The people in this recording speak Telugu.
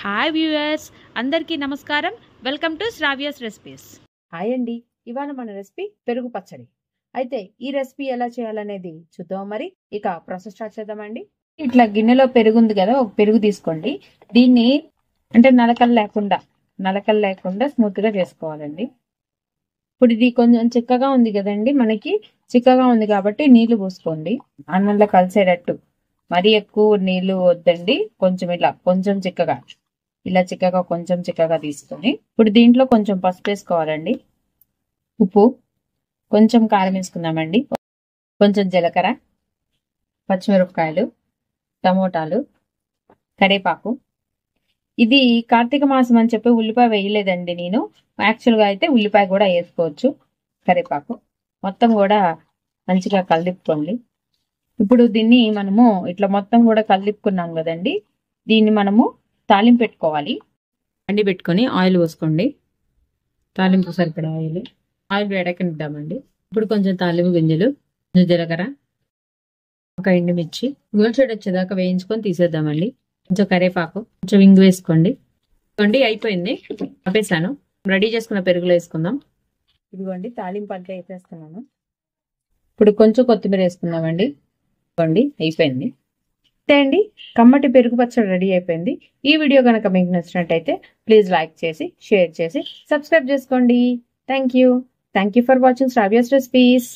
హాయ్ వ్యూయర్స్, అందరికీ నమస్కారం. Welcome to Sravya's recipes. Hi అండి. ఇవాళ మన రెసిపీ పెరుగు పచ్చడి. అయితే ఈ రెసిపీ ఎలా చేయాలనేది చూద్దాం. మరి ఇక ప్రాసెస్ స్టార్ట్ చేద్దామండి. ఇట్లా గిన్నెలో పెరుగు ఉంది కదా, ఒక పెరుగు తీసుకోండి. దీన్ని అంటే నలకలు లేకుండా స్మూత్ గా చేసుకోవాలండి. ఇప్పుడు ఇది కొంచెం చిక్కగా ఉంది కదండి, మనకి చిక్కగా ఉంది కాబట్టి నీళ్లు పోసుకోండి అన్నంలో కలిసేటట్టు. మరీ ఎక్కువ నీళ్లు వద్దండి, కొంచెం చిక్కగా కొంచెం చిక్కగా తీసుకొని ఇప్పుడు దీంట్లో కొంచెం పసుపు వేసుకోవాలండి, ఉప్పు, కొంచెం కారం వేసుకుందామండి, కొంచెం జీలకర్ర, పచ్చిమిరపకాయలు, టమోటాలు, కరివేపాకు. ఇది కార్తీక మాసం అని చెప్పి ఉల్లిపాయ వేయలేదండి నేను. యాక్చువల్గా అయితే ఉల్లిపాయ కూడా వేసుకోవచ్చు. కరివేపాకు మొత్తం కూడా మంచిగా కలిపుకోండి. ఇప్పుడు దీన్ని మనము ఇట్లా మొత్తం కూడా కలిపుకున్నాం కదండి, దీన్ని మనము తాలింపు పెట్టుకోవాలి. అండి పెట్టుకొని ఆయిల్ పోసుకోండి. తాలింపు సరిపడా ఆయిల్ వేడకనిద్దామండి. ఇప్పుడు కొంచెం తాలింపు గింజలు, కొంచెం జీలకర్ర, ఒక ఎండుమిర్చి గోల్డ్ వచ్చేదాకా వేయించుకొని తీసేద్దామండి. కొంచెం కరివేపాకు, కొంచెం ఇంగు వేసుకోండి. ఇదిగోండి అయిపోయింది, ఆపేసాను. రెడీ చేసుకున్న పెరుగులో వేసుకుందాం. ఇదిగోండి తాలింపు అంతా వేసేస్తున్నాను. ఇప్పుడు కొంచెం కొత్తిమీర వేసుకుందామండి. ఇదిగోండి అయిపోయింది. అండి, కమ్మటి పెరుగు పచ్చడి రెడీ అయిపోయింది. ఈ వీడియో కనుక మీకు నచ్చినట్టయితే ప్లీజ్ లైక్ చేసి, షేర్ చేసి, సబ్స్క్రైబ్ చేసుకోండి. Thank you for watching Sravya's recipes.